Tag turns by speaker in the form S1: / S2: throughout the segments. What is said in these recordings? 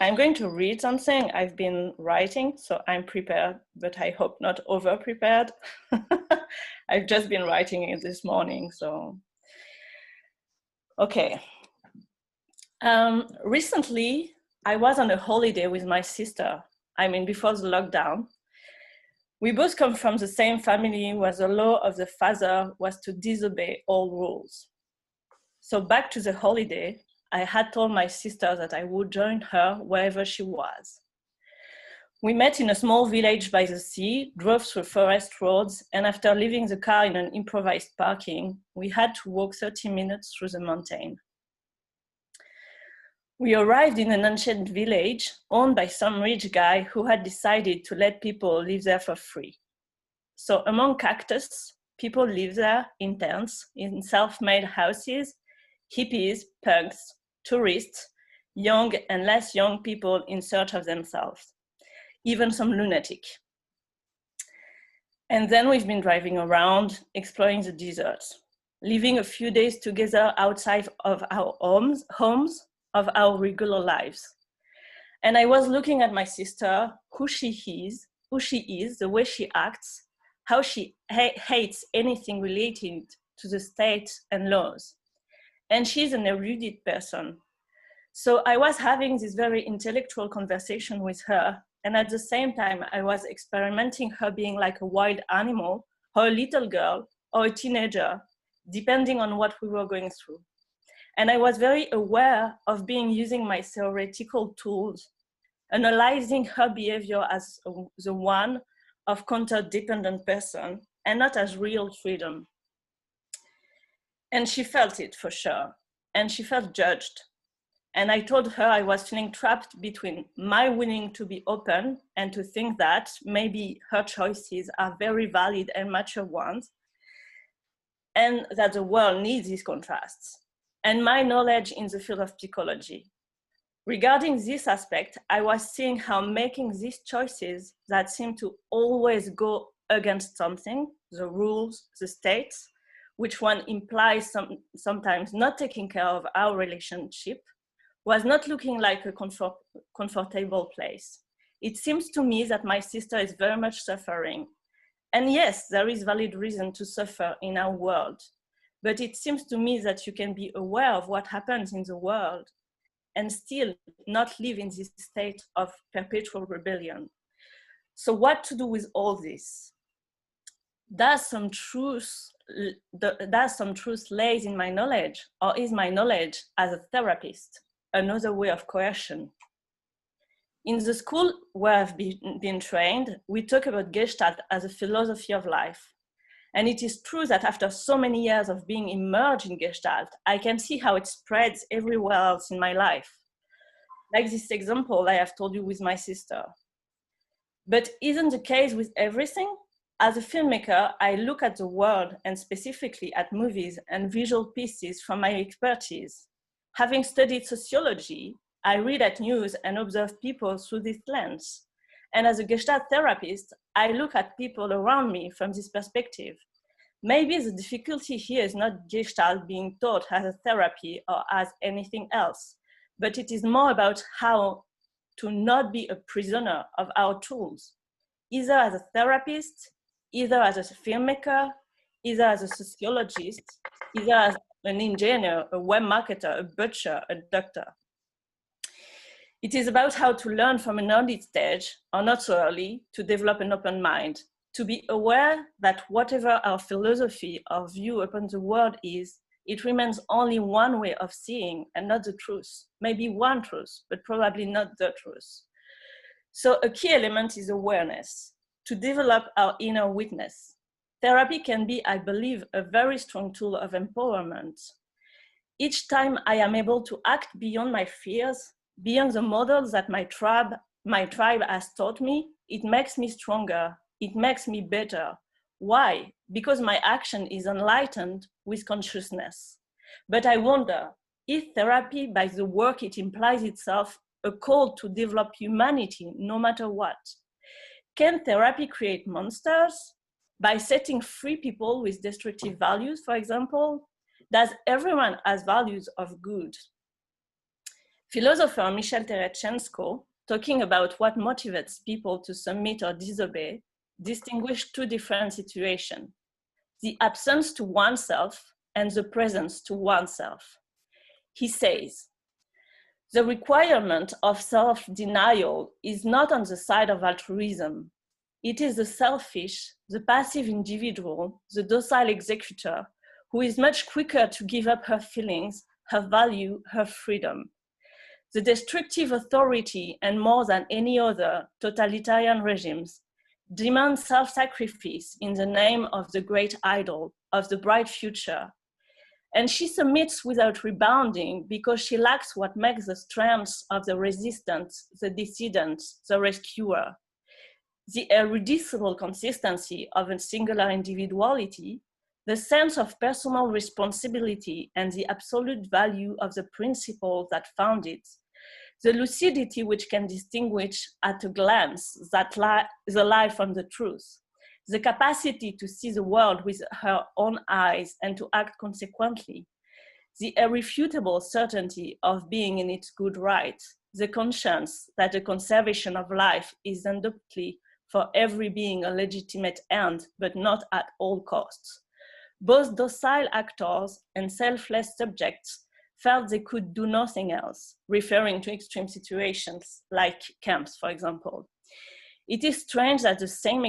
S1: I'm going to read something I've been writing, so I'm prepared, but I hope not over-prepared. I've just been writing it this morning, so. Okay. Recently, I was on a holiday with my sister. I mean, before the lockdown. We both come from the same family where the law of the father was to disobey all rules. So back to the holiday, I had told my sister that I would join her wherever she was. We met in a small village by the sea, drove through forest roads, and after leaving the car in an improvised parking, we had to walk 30 minutes through the mountain. We arrived in an ancient village owned by some rich guy who had decided to let people live there for free. So among cactus, people live there in tents, in self-made houses, hippies, punks, tourists, young and less young people in search of themselves, even some lunatic. And then we've been driving around, exploring the deserts, living a few days together outside of our homes, of our regular lives. And I was looking at my sister, who she is, the way she acts, how she hates anything related to the state and laws. And she's an erudite person. So I was having this very intellectual conversation with her. And at the same time, I was experimenting her being like a wild animal, or a little girl, or a teenager, depending on what we were going through. And I was very aware of using my theoretical tools, analyzing her behavior as the one of counter-dependent person and not as real freedom. And she felt it for sure. And she felt judged. And I told her I was feeling trapped between my willing to be open and to think that maybe her choices are very valid and mature ones, and that the world needs these contrasts, and my knowledge in the field of psychology. Regarding this aspect, I was seeing how making these choices that seem to always go against something, the rules, the states, which one implies sometimes not taking care of our relationship, was not looking like a comfortable place. It seems to me that my sister is very much suffering. And yes, there is valid reason to suffer in our world. But it seems to me that you can be aware of what happens in the world and still not live in this state of perpetual rebellion. So what to do with all this? Does some truth lays in my knowledge, or is my knowledge as a therapist another way of coercion? In the school where I've been trained, we talk about Gestalt as a philosophy of life. And it is true that after so many years of being immersed in Gestalt, I can see how it spreads everywhere else in my life. Like this example I have told you with my sister. But isn't the case with everything? As a filmmaker, I look at the world and specifically at movies and visual pieces from my expertise. Having studied sociology, I read at news and observe people through this lens. And as a Gestalt therapist, I look at people around me from this perspective. Maybe the difficulty here is not Gestalt being taught as a therapy or as anything else, but it is more about how to not be a prisoner of our tools, either as a therapist, either as a filmmaker, either as a sociologist, either as an engineer, a web marketer, a butcher, a doctor. It is about how to learn from an early stage, or not so early, to develop an open mind, to be aware that whatever our philosophy or view upon the world is, it remains only one way of seeing and not the truth. Maybe one truth, but probably not the truth. So a key element is awareness, to develop our inner witness. Therapy can be, I believe, a very strong tool of empowerment. Each time I am able to act beyond my fears, beyond the models that my tribe has taught me, it makes me stronger, it makes me better. Why? Because my action is enlightened with consciousness. But I wonder, is therapy, by the work it implies itself, a call to develop humanity no matter what? Can therapy create monsters? By setting free people with destructive values, for example? Does everyone have values of good? Philosopher Michel Terechenko, talking about what motivates people to submit or disobey, distinguished two different situations: the absence to oneself and the presence to oneself. He says, the requirement of self-denial is not on the side of altruism. It is the selfish, the passive individual, the docile executor, who is much quicker to give up her feelings, her value, her freedom. The destructive authority, and more than any other totalitarian regimes, demand self-sacrifice in the name of the great idol, of the bright future. And she submits without rebounding because she lacks what makes the strength of the resistant, the dissident, the rescuer. The irreducible consistency of a singular individuality, the sense of personal responsibility and the absolute value of the principles that found it, the lucidity which can distinguish at a glance the lie from the truth, the capacity to see the world with her own eyes and to act consequently, the irrefutable certainty of being in its good right, the conscience that the conservation of life is undoubtedly for every being a legitimate end, but not at all costs. Both docile actors and selfless subjects felt they could do nothing else, referring to extreme situations like camps, for example. It is strange that the same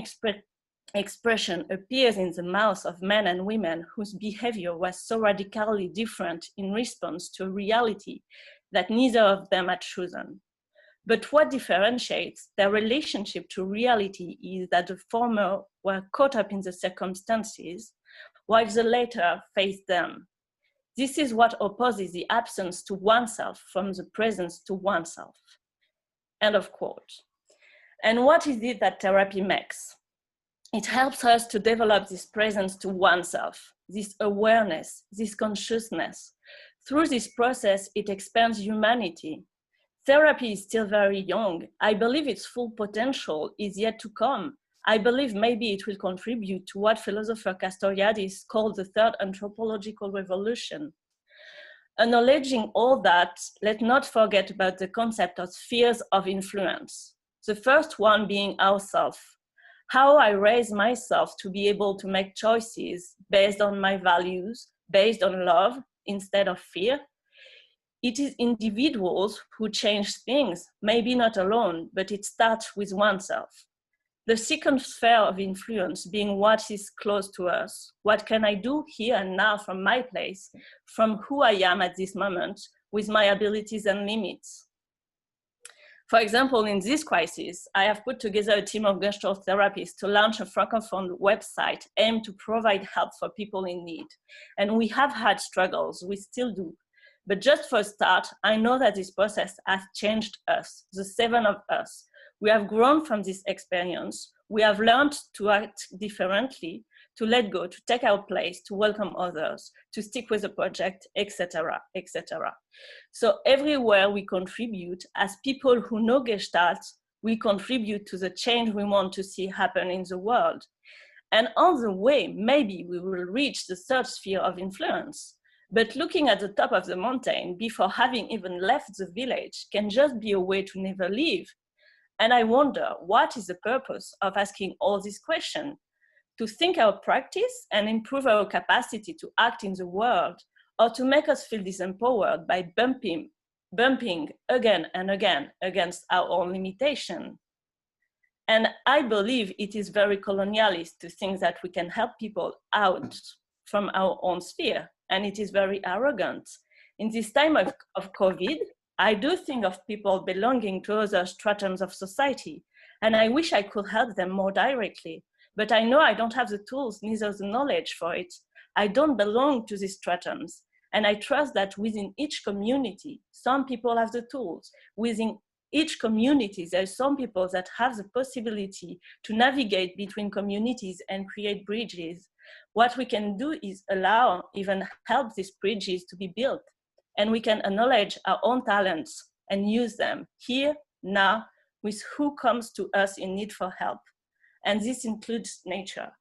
S1: expression appears in the mouths of men and women whose behavior was so radically different in response to a reality that neither of them had chosen. But what differentiates their relationship to reality is that the former were caught up in the circumstances, while the latter faced them. This is what opposes the absence to oneself from the presence to oneself. End of quote. And what is it that therapy makes? It helps us to develop this presence to oneself, this awareness, this consciousness. Through this process, it expands humanity. Therapy is still very young. I believe its full potential is yet to come. I believe maybe it will contribute to what philosopher Castoriadis called the third anthropological revolution. Acknowledging all that, let's not forget about the concept of spheres of influence. The first one being ourselves. How I raise myself to be able to make choices based on my values, based on love instead of fear. It is individuals who change things, maybe not alone, but it starts with oneself. The second sphere of influence being what is close to us. What can I do here and now from my place, from who I am at this moment, with my abilities and limits? For example, in this crisis, I have put together a team of Gestalt therapists to launch a Francophone website aimed to provide help for people in need. And we have had struggles, we still do. But just for a start, I know that this process has changed us, the seven of us. We have grown from this experience. We have learned to act differently, to let go, to take our place, to welcome others, to stick with the project, etc., etc. So everywhere we contribute, as people who know Gestalt, we contribute to the change we want to see happen in the world. And on the way, maybe we will reach the third sphere of influence. But looking at the top of the mountain before having even left the village can just be a way to never leave. And I wonder, what is the purpose of asking all these questions? To think our practice and improve our capacity to act in the world, or to make us feel disempowered by bumping again and again against our own limitation? And I believe it is very colonialist to think that we can help people out from our own sphere, and it is very arrogant. In this time of COVID, I do think of people belonging to other stratums of society, and I wish I could help them more directly. But I know I don't have the tools, neither the knowledge for it. I don't belong to these stratums. And I trust that within each community, some people have the tools. Within each community, there are some people that have the possibility to navigate between communities and create bridges. What we can do is allow, even help these bridges to be built. And we can acknowledge our own talents and use them here, now, with who comes to us in need for help. And this includes nature.